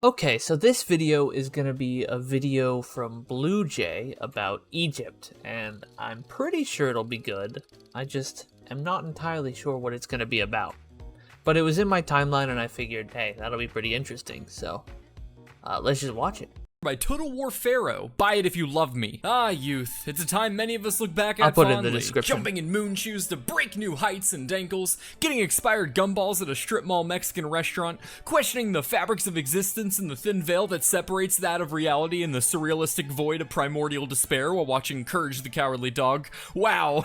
Okay, so this video is going to be a video from BlueJay about Egypt, and I'm pretty sure it'll be good. I just am not entirely sure what it's going to be about. But it was in my timeline, and I figured, hey, that'll be pretty interesting, so let's just watch it. By Total War Pharaoh. Buy it if you love me. Ah, youth. It's a time many of us look back at I'll put fondly. it in the description. Jumping in moon shoes to break new heights and ankles, getting expired gumballs at a strip mall Mexican restaurant, questioning the fabrics of existence and the thin veil that separates that of reality in the surrealistic void of primordial despair while watching Courage the Cowardly Dog. Wow.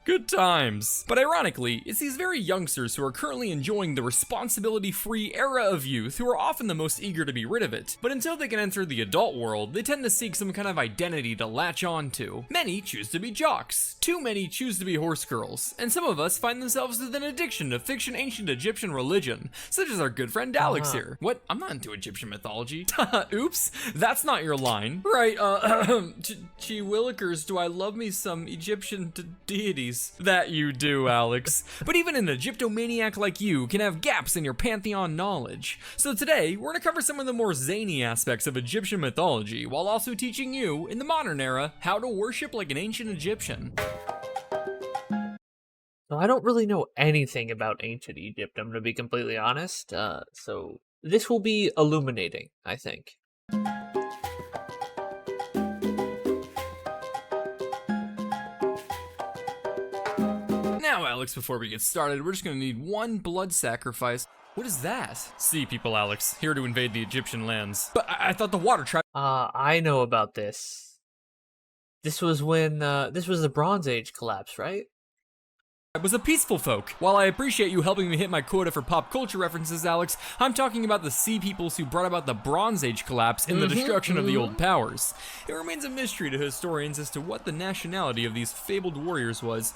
Good times. But ironically, it's these very youngsters who are currently enjoying the responsibility-free era of youth who are often the most eager to be rid of it. But until they can enter the adult world, they tend to seek some kind of identity to latch on to. Many choose to be jocks, too many choose to be horse girls, and some of us find themselves with an addiction to fiction ancient Egyptian religion, such as our good friend Alex here. What? I'm not into Egyptian mythology. Oops, that's not your line. Right, gee willikers, do I love me some Egyptian deities? That you do, Alex. But even an Egyptomaniac like you can have gaps in your pantheon knowledge. So today, we're gonna cover some of the more zany aspects of Egyptian mythology, while also teaching you, in the modern era, how to worship like an ancient Egyptian. So I don't really know anything about ancient Egypt, I'm going to be completely honest, so this will be illuminating, I think. Now, Alex, before we get started, we're just gonna need one blood sacrifice. What is that? Sea people, Alex, here to invade the Egyptian lands. But I thought the water tribe. I know about this. This was when, this was the Bronze Age collapse, right? Was a peaceful folk. While I appreciate you helping me hit my quota for pop culture references, Alex, I'm talking about the sea peoples who brought about the Bronze Age collapse and the destruction of the old powers. It remains a mystery to historians as to what the nationality of these fabled warriors was.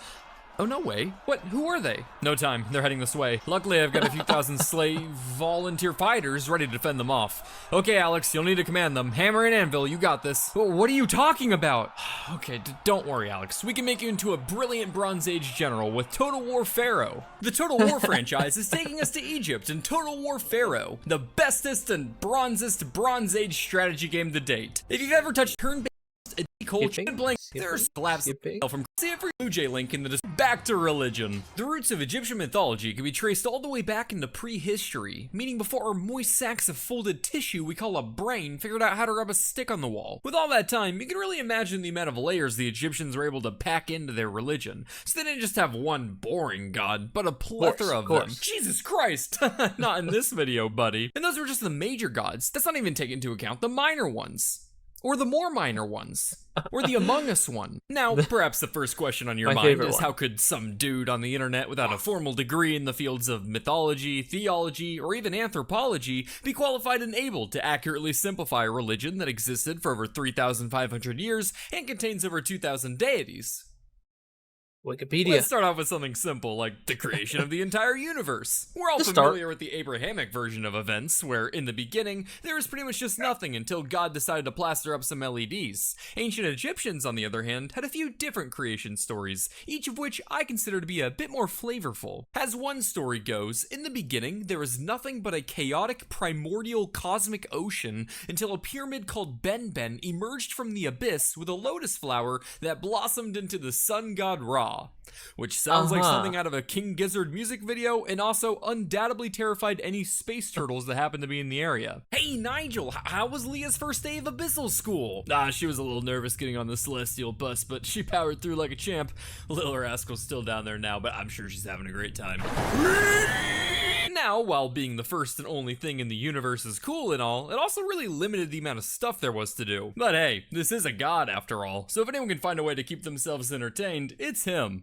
Oh, no way. What? Who are they? No time. They're heading this way. Luckily, I've got a few thousand slave volunteer fighters ready to defend them off. Okay, Alex, you'll need to command them. Hammer and anvil, you got this. What are you talking about? Okay, don't worry, Alex. We can make you into a brilliant Bronze Age general with Total War Pharaoh. The Total War franchise is taking us to Egypt in Total War Pharaoh, the bestest and bronzest Bronze Age strategy game to date. If you've ever touched turn-based cold blank, there's slabs from see it for BlueJay link in the back to religion. The roots of Egyptian mythology can be traced all the way back into prehistory, meaning before our moist sacks of folded tissue we call a brain figured out how to rub a stick on the wall. With all that time, you can really imagine the amount of layers the Egyptians were able to pack into their religion. So they didn't just have one boring god, but a plethora of them. Jesus Christ! Not in this video, buddy. And those were just the major gods. That's not even taking into account the minor ones. Or the more minor ones. Or the Among Us one. Now, perhaps the first question on your mind is how could some dude on the internet without a formal degree in the fields of mythology, theology, or even anthropology be qualified and able to accurately simplify a religion that existed for over 3,500 years and contains over 2,000 deities? Wikipedia. Let's start off with something simple, like the creation of the entire universe. We're all familiar with the Abrahamic version of events, where in the beginning, there was pretty much just nothing until God decided to plaster up some LEDs. Ancient Egyptians, on the other hand, had a few different creation stories, each of which I consider to be a bit more flavorful. As one story goes, in the beginning, there was nothing but a chaotic primordial cosmic ocean until a pyramid called Ben emerged from the abyss with a lotus flower that blossomed into the sun god Ra. Which sounds like something out of a King Gizzard music video, and also undoubtedly terrified any space turtles that happened to be in the area. Hey Nigel, how was Leah's first day of abyssal school? She was a little nervous getting on the celestial bus, but she powered through like a champ. Little Rascal's still down there now, but I'm sure she's having a great time. Now, while being the first and only thing in the universe is cool and all, it also really limited the amount of stuff there was to do. But hey, this is a god after all, so if anyone can find a way to keep themselves entertained, it's him.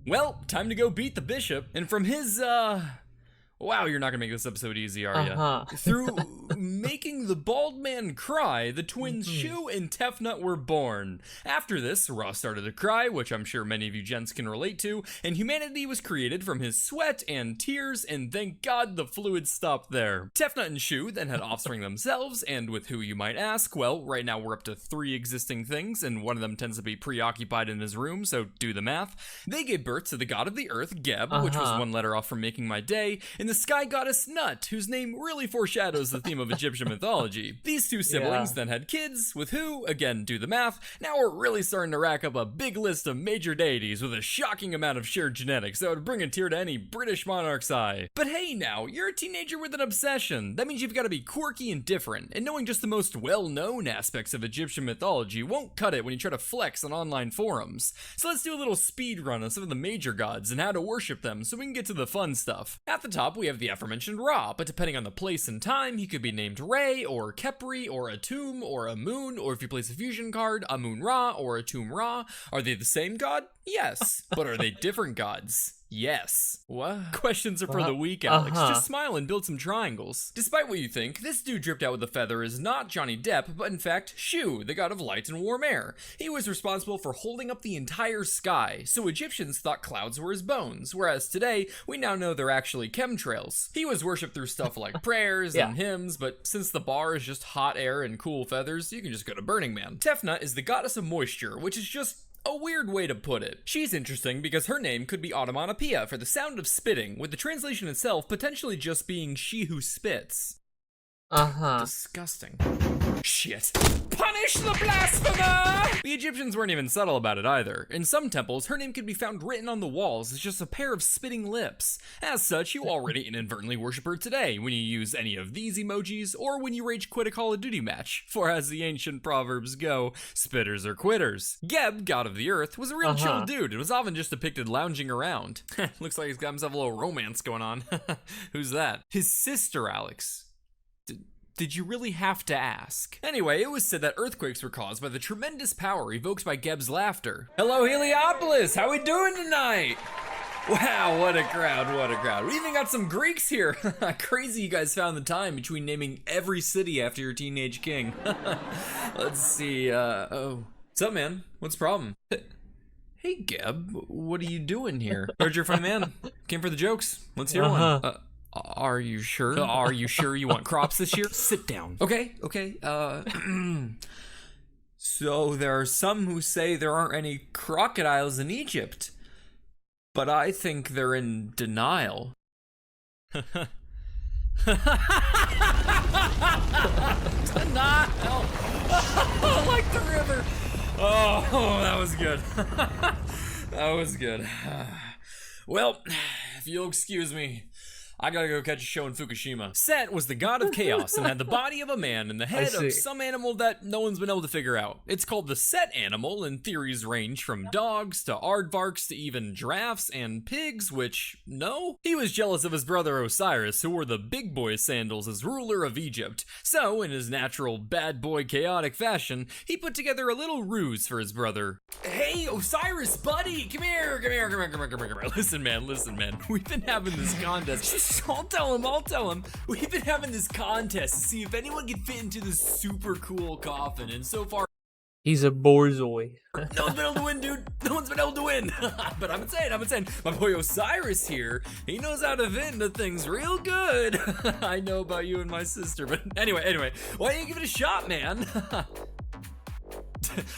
Well, time to go beat the bishop, and from his, wow, you're not gonna make this episode easy, are ya? Through making the bald man cry, the twins Shu and Tefnut were born. After this, Ra started to cry, which I'm sure many of you gents can relate to, and humanity was created from his sweat and tears, and thank God the fluid stopped there. Tefnut and Shu then had offspring themselves, and with who you might ask? Well, right now we're up to 3 existing things, and one of them tends to be preoccupied in his room, so do the math. They gave birth to the god of the earth, Geb, which was one letter off from making my day, and the sky goddess Nut, whose name really foreshadows the theme of Egyptian mythology. These 2 siblings then had kids, with who, again, do the math. Now we're really starting to rack up a big list of major deities with a shocking amount of shared genetics that would bring a tear to any British monarch's eye. But hey now, you're a teenager with an obsession. That means you've got to be quirky and different, and knowing just the most well-known aspects of Egyptian mythology won't cut it when you try to flex on online forums. So let's do a little speed run on some of the major gods and how to worship them so we can get to the fun stuff. At the top, we have the aforementioned Ra, but depending on the place and time, he could be named Re, or Khepri, or Atum, or Amun, or if you place a fusion card, Amun Ra, or Atum Ra. Are they the same god? Yes. But are they different gods? Yes. What? Questions are for the weak, Alex. Just smile and build some triangles. Despite what you think, this dude dripped out with a feather is not Johnny Depp, but in fact, Shu, the god of light and warm air. He was responsible for holding up the entire sky, so Egyptians thought clouds were his bones, whereas today, we now know they're actually chemtrails. He was worshipped through stuff like prayers and hymns, but since the bar is just hot air and cool feathers, you can just go to Burning Man. Tefnut is the goddess of moisture, which is just a weird way to put it. She's interesting because her name could be onomatopoeia for the sound of spitting, with the translation itself potentially just being she who spits. Disgusting. Shit. Punish the blasphemer! The Egyptians weren't even subtle about it either. In some temples, her name could be found written on the walls as just a pair of spitting lips. As such, you already inadvertently worship her today when you use any of these emojis or when you rage quit a Call of Duty match. For as the ancient proverbs go, spitters are quitters. Geb, god of the earth, was a real chill dude and was often just depicted lounging around. Looks like he's got himself a little romance going on. Who's that? His sister, Alex. Did you really have to ask? Anyway, it was said that earthquakes were caused by the tremendous power evoked by Geb's laughter. Hello, Heliopolis! How we doing tonight? Wow, what a crowd, what a crowd. We even got some Greeks here. Crazy you guys found the time between naming every city after your teenage king. Let's see, what's up, man? What's the problem? Hey, Geb, what are you doing here? Heard you're a funny man. Came for the jokes. Let's hear one. Are you sure? Are you sure you want crops this year? Sit down. Okay. So there are some who say there aren't any crocodiles in Egypt, but I think they're in denial. Denial. Like the river. Oh, that was good. That was good. Well, if you'll excuse me, I gotta go catch a show in Fukushima. Set was the god of chaos and had the body of a man and the head of some animal that no one's been able to figure out. It's called the Set animal, and theories range from dogs to aardvarks to even giraffes and pigs, which, no? He was jealous of his brother Osiris, who wore the big boy sandals as ruler of Egypt. So, in his natural bad boy chaotic fashion, he put together a little ruse for his brother. Hey, Osiris, buddy, come here. Listen, man. We've been having this contest. I'll tell him. We've been having this contest to see if anyone can fit into this super cool coffin, and so far, he's a borzoi. no one's been able to win, dude. No one's been able to win. But I'm saying, my boy Osiris here, he knows how to fit into things real good. I know about you and my sister, but anyway, why don't you give it a shot, man?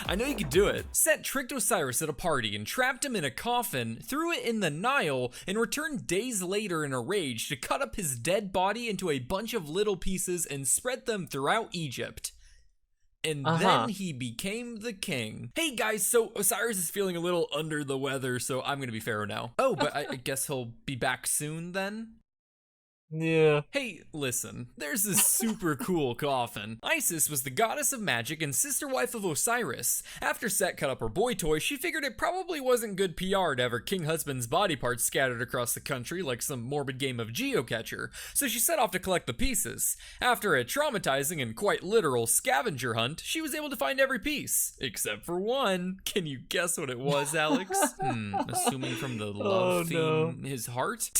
I know you could do it. Set tricked Osiris at a party and trapped him in a coffin, threw it in the Nile, and returned days later in a rage to cut up his dead body into a bunch of little pieces and spread them throughout Egypt. And then he became the king. Hey guys, so Osiris is feeling a little under the weather, so I'm gonna be Pharaoh now. Oh, but I guess he'll be back soon then? Yeah. Hey, listen, there's this super cool coffin. Isis was the goddess of magic and sister wife of Osiris. After Set cut up her boy toy, she figured it probably wasn't good PR to have her king husband's body parts scattered across the country like some morbid game of geocacher, so she set off to collect the pieces. After a traumatizing and quite literal scavenger hunt, she was able to find every piece, except for one. Can you guess what it was, Alex? Assuming from the love theme, his heart?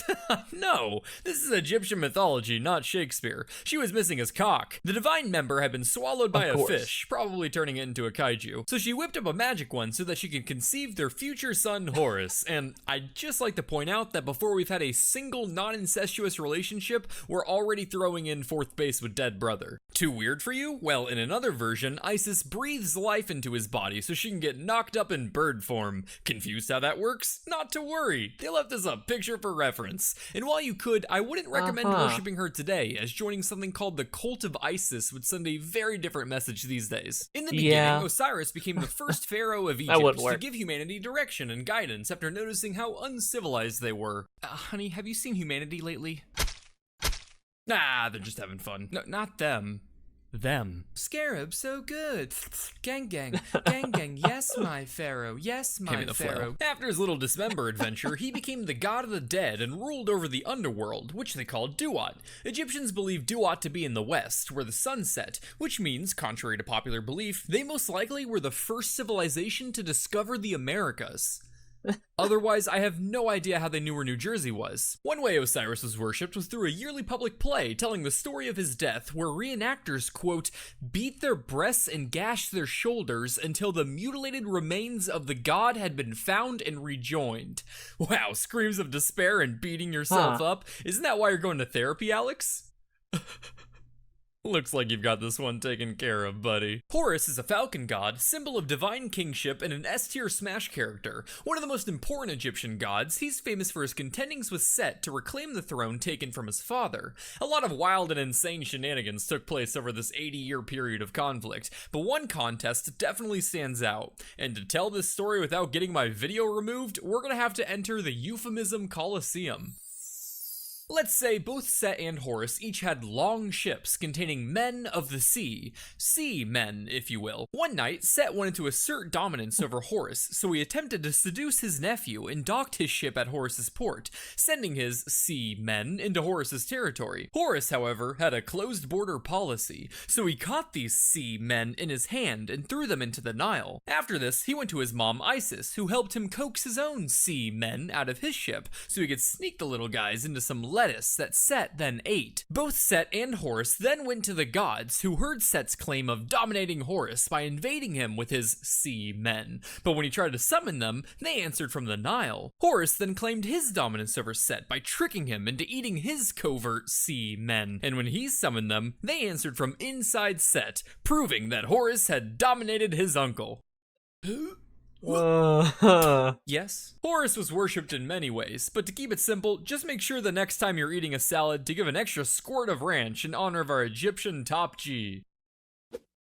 No, this is Egyptian Egyptian mythology, not Shakespeare. She was missing his cock. The divine member had been swallowed by a fish, probably turning it into a kaiju. So she whipped up a magic one so that she could conceive their future son, Horus. And I'd just like to point out that before we've had a single non-incestuous relationship, we're already throwing in fourth base with dead brother. Too weird for you? Well, in another version, Isis breathes life into his body so she can get knocked up in bird form. Confused how that works? Not to worry. They left us a picture for reference. And while you could, I wouldn't recommend worshipping her today, as joining something called the Cult of Isis would send a very different message these days. In the beginning, Osiris became the first pharaoh of Egypt to give humanity direction and guidance after noticing how uncivilized they were. Honey, have you seen humanity lately? Nah, they're just having fun. No, not them. Them. Scarab, so good. Gang, gang, gang, gang. Yes, my pharaoh. Yes, my pharaoh. After his little dismember adventure, he became the god of the dead and ruled over the underworld, which they called Duat. Egyptians believe Duat to be in the west, where the sun set, which means, contrary to popular belief, they most likely were the first civilization to discover the Americas. Otherwise, I have no idea how they knew where New Jersey was. One way Osiris was worshipped was through a yearly public play telling the story of his death, where reenactors, quote, beat their breasts and gashed their shoulders until the mutilated remains of the god had been found and rejoined. Wow, screams of despair and beating yourself up. Isn't that why you're going to therapy, Alex? Looks like you've got this one taken care of, buddy. Horus is a falcon god, symbol of divine kingship, and an S-tier smash character. One of the most important Egyptian gods, he's famous for his contendings with Set to reclaim the throne taken from his father. A lot of wild and insane shenanigans took place over this 80-year period of conflict, but one contest definitely stands out. And to tell this story without getting my video removed, we're gonna have to enter the euphemism Colosseum. Let's say both Set and Horus each had long ships containing men of the sea men, if you will. One night, Set wanted to assert dominance over Horus, so he attempted to seduce his nephew and docked his ship at Horus's port, sending his sea men into Horus's territory. Horus, however, had a closed border policy, so he caught these sea men in his hand and threw them into the Nile. After this, he went to his mom Isis, who helped him coax his own sea men out of his ship, so he could sneak the little guys into some lettuce that Set then ate. Both Set and Horus then went to the gods, who heard Set's claim of dominating Horus by invading him with his sea men. But when he tried to summon them, they answered from the Nile. Horus then claimed his dominance over Set by tricking him into eating his covert sea men. And when he summoned them, they answered from inside Set, proving that Horus had dominated his uncle. Yes. Horus was worshipped in many ways, but to keep it simple, just make sure the next time you're eating a salad to give an extra squirt of ranch in honor of our Egyptian top G.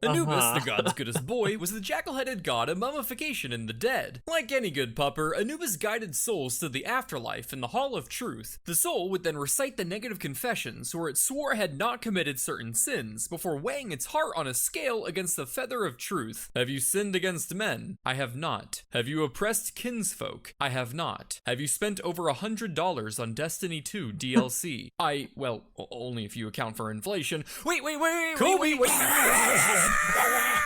Anubis, the god's goodest boy, was the jackal-headed god of mummification in the dead. Like any good pupper, Anubis guided souls to the afterlife in the Hall of Truth. The soul would then recite the negative confessions, where it swore it had not committed certain sins, before weighing its heart on a scale against the feather of truth. Have you sinned against men? I have not. Have you oppressed kinsfolk? I have not. Have you spent over $100 on Destiny 2 DLC? Well, only if you account for inflation. Wait.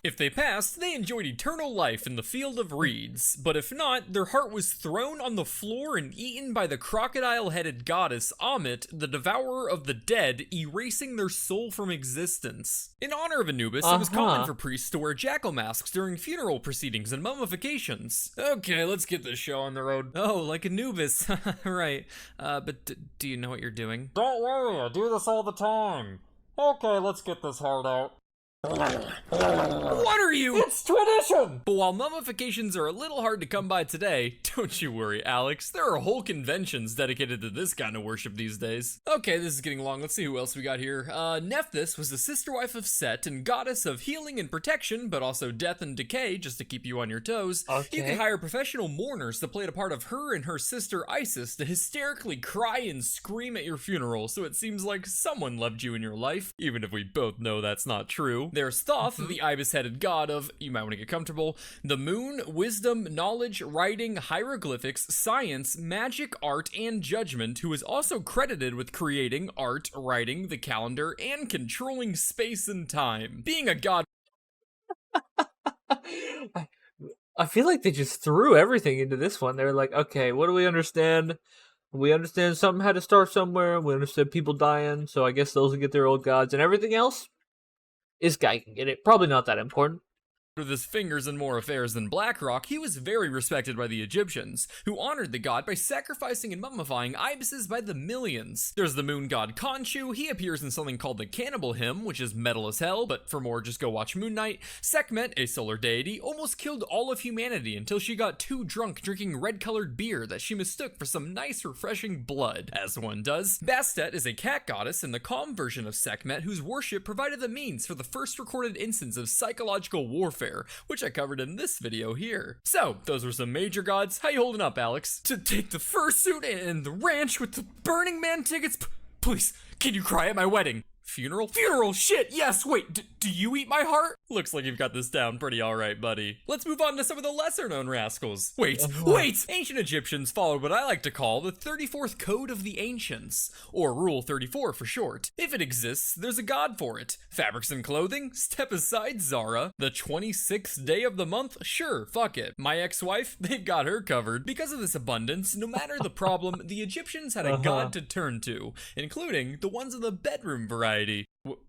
If they passed, they enjoyed eternal life in the field of reeds, but if not, their heart was thrown on the floor and eaten by the crocodile-headed goddess Ammit, the devourer of the dead, erasing their soul from existence. In honor of Anubis, it was common for priests to wear jackal masks during funeral proceedings and mummifications. Okay, let's get this show on the road. Oh, like Anubis, right. But do you know what you're doing? Don't worry, I do this all the time. Okay, let's get this hard out. What are you? It's tradition! But while mummifications are a little hard to come by today, don't you worry, Alex. There are whole conventions dedicated to this kind of worship these days. Okay, this is getting long. Let's see who else we got here. Nephthys was the sister wife of Set and goddess of healing and protection, but also death and decay, just to keep you on your toes. Okay. You could hire professional mourners to play the part of her and her sister Isis to hysterically cry and scream at your funeral, so it seems like someone loved you in your life, even if we both know that's not true. There's Thoth, the ibis-headed god of, you might want to get comfortable, the moon, wisdom, knowledge, writing, hieroglyphics, science, magic, art, and judgment, who is also credited with creating art, writing, the calendar, and controlling space and time. Being a god... I feel like they just threw everything into this one. They were like, okay, what do we understand? We understand something had to start somewhere. We understand people dying, so I guess those will get their old gods. And everything else, this guy can get it. Probably not that important. With his fingers in more affairs than Blackrock, he was very respected by the Egyptians, who honored the god by sacrificing and mummifying ibises by the millions. There's the moon god Khonshu. He appears in something called the Cannibal Hymn, which is metal as hell, but for more, just go watch Moon Knight. Sekhmet, a solar deity, almost killed all of humanity until she got too drunk drinking red-colored beer that she mistook for some nice, refreshing blood, as one does. Bastet is a cat goddess in the calm version of Sekhmet, whose worship provided the means for the first recorded instance of psychological warfare, which I covered in this video here. So, those were some major gods. How you holding up, Alex? To take the fursuit and the ranch with the Burning Man tickets? Please, can you cry at my wedding? Funeral? Funeral! Shit! Yes! Wait, do you eat my heart? Looks like you've got this down pretty alright, buddy. Let's move on to some of the lesser known rascals. Wait! Ancient Egyptians followed what I like to call the 34th Code of the Ancients, or Rule 34 for short. If it exists, there's a god for it. Fabrics and clothing? Step aside, Zara. The 26th day of the month? Sure, fuck it. My ex-wife? They've got her covered. Because of this abundance, no matter the problem, the Egyptians had a god to turn to, including the ones of the bedroom variety.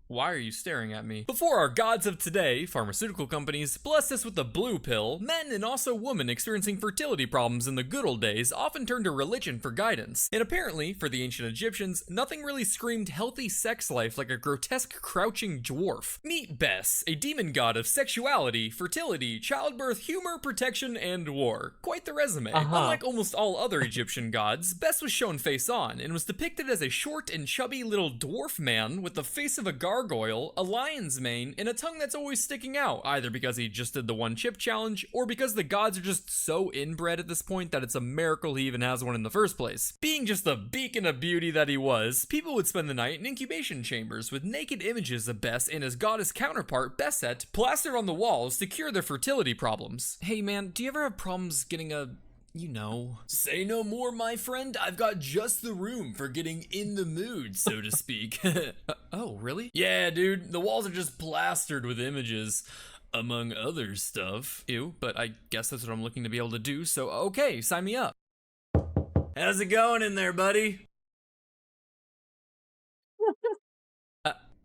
Why are you staring at me? Before our gods of today, pharmaceutical companies blessed us with the blue pill, men and also women experiencing fertility problems in the good old days often turned to religion for guidance. And apparently, for the ancient Egyptians, nothing really screamed healthy sex life like a grotesque crouching dwarf. Meet Bes, a demon god of sexuality, fertility, childbirth, humor, protection, and war. Quite the resume. Unlike almost all other Egyptian gods, Bes was shown face on and was depicted as a short and chubby little dwarf man with the face of a gargoyle, a lion's mane, and a tongue that's always sticking out, either because he just did the one chip challenge, or because the gods are just so inbred at this point that it's a miracle he even has one in the first place. Being just the beacon of beauty that he was, people would spend the night in incubation chambers with naked images of Bes and his goddess counterpart, Beset, plastered on the walls to cure their fertility problems. Hey man, do you ever have problems getting you know. Say no more, my friend. I've got just the room for getting in the mood, so to speak. Oh, really? Yeah, dude. The walls are just plastered with images, among other stuff. Ew, but I guess that's what I'm looking to be able to do, so okay, sign me up. How's it going in there, buddy?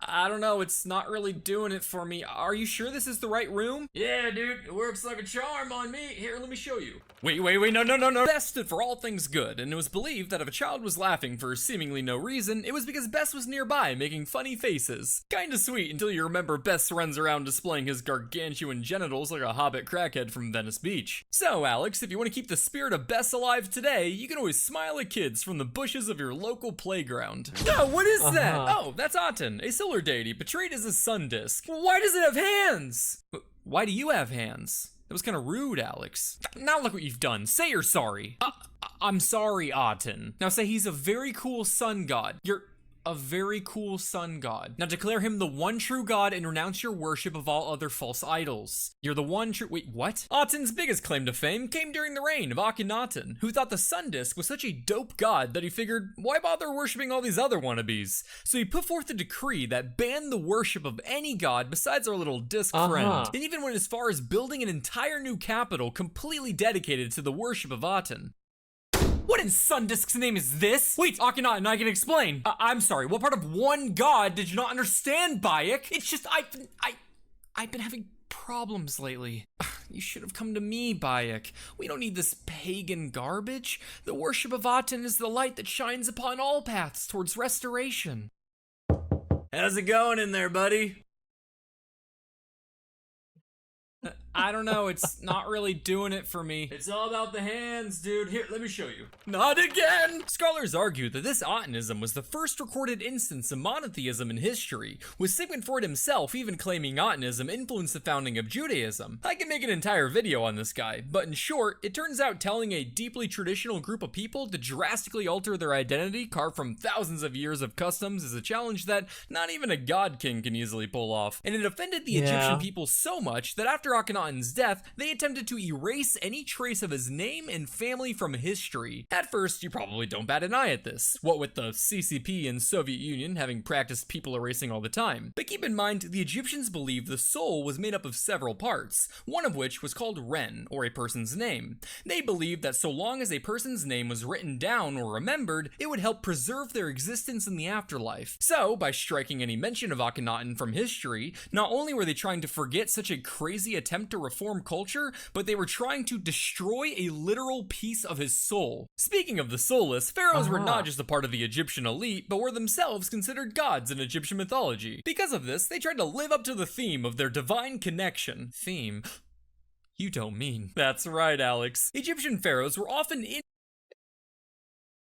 I don't know, it's not really doing it for me. Are you sure this is the right room? Yeah, dude, it works like a charm on me. Here, let me show you. Wait, no. Bes stood for all things good, and it was believed that if a child was laughing for seemingly no reason, it was because Bes was nearby making funny faces. Kinda sweet until you remember Bes runs around displaying his gargantuan genitals like a hobbit crackhead from Venice Beach. So, Alex, if you want to keep the spirit of Bes alive today, you can always smile at kids from the bushes of your local playground. Oh, what is that? Oh, that's Aten, a solar deity portrayed as a sun disk. Why does it have hands? Why do you have hands? That was kind of rude, Alex. Now look what you've done. Say you're sorry. I'm sorry, Aten. Now say he's a very cool sun god. You're a very cool sun god. Now declare him the one true god and renounce your worship of all other false idols. You're the one true— wait, what? Aten's biggest claim to fame came during the reign of Akhenaten, who thought the sun disk was such a dope god that he figured, why bother worshipping all these other wannabes? So he put forth a decree that banned the worship of any god besides our little disk friend, and even went as far as building an entire new capital completely dedicated to the worship of Aten. What in Sundisk's name is this? Wait, Akhenaten, I can explain. I'm sorry, what part of one god did you not understand, Bayek? It's just, I've been having problems lately. You should have come to me, Bayek. We don't need this pagan garbage. The worship of Aten is the light that shines upon all paths towards restoration. How's it going in there, buddy? I don't know, it's not really doing it for me. It's all about the hands, dude. Here, let me show you. Not again! Scholars argue that this Atenism was the first recorded instance of monotheism in history, with Sigmund Freud himself even claiming Atenism influenced the founding of Judaism. I can make an entire video on this guy, but in short, it turns out telling a deeply traditional group of people to drastically alter their identity carved from thousands of years of customs is a challenge that not even a god king can easily pull off. And it offended the Egyptian people so much that after Akhenaten Akhenaten's death, they attempted to erase any trace of his name and family from history. At first, you probably don't bat an eye at this, what with the CCP and Soviet Union having practiced people erasing all the time. But keep in mind, the Egyptians believed the soul was made up of several parts, one of which was called Ren, or a person's name. They believed that so long as a person's name was written down or remembered, it would help preserve their existence in the afterlife. So, by striking any mention of Akhenaten from history, not only were they trying to forget such a crazy attempt to reform culture, but they were trying to destroy a literal piece of his soul. Speaking of the soulless, pharaohs were not just a part of the Egyptian elite, but were themselves considered gods in Egyptian mythology. Because of this, they tried to live up to the theme of their divine connection. Theme? You don't mean. That's right, Alex. Egyptian pharaohs were often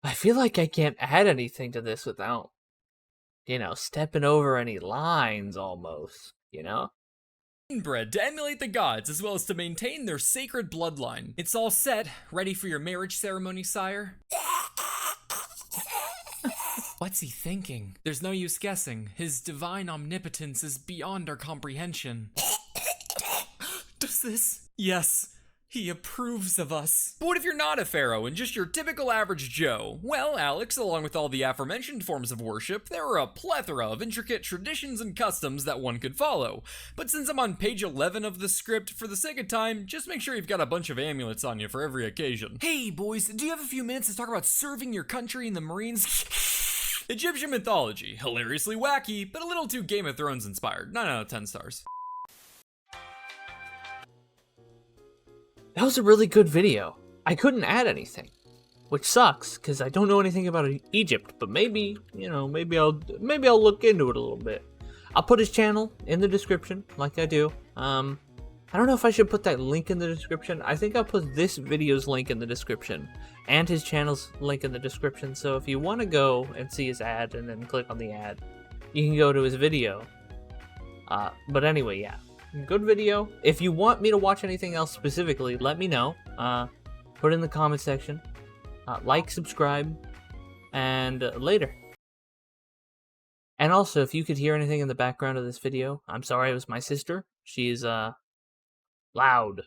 I feel like I can't add anything to this without, stepping over any lines almost, inbred to emulate the gods as well as to maintain their sacred bloodline. It's all set. Ready for your marriage ceremony, sire? What's he thinking? There's no use guessing. His divine omnipotence is beyond our comprehension. Does this? Yes. He approves of us. But what if you're not a pharaoh and just your typical average Joe? Well, Alex, along with all the aforementioned forms of worship, there are a plethora of intricate traditions and customs that one could follow. But since I'm on page 11 of the script, for the sake of time, just make sure you've got a bunch of amulets on you for every occasion. Hey, boys, do you have a few minutes to talk about serving your country in the Marines? Egyptian mythology. Hilariously wacky, but a little too Game of Thrones inspired. 9 out of 10 stars. That was a really good video. I couldn't add anything, which sucks because I don't know anything about Egypt. But maybe, maybe I'll look into it a little bit. I'll put his channel in the description, like I do. I don't know if I should put that link in the description. I think I'll put this video's link in the description and his channel's link in the description. So if you want to go and see his ad and then click on the ad, you can go to his video. But anyway, yeah. Good video. If you want me to watch anything else specifically, let me know. Put it in the comment section. Like, subscribe, and later. And also, if you could hear anything in the background of this video, I'm sorry, it was my sister. She's, loud.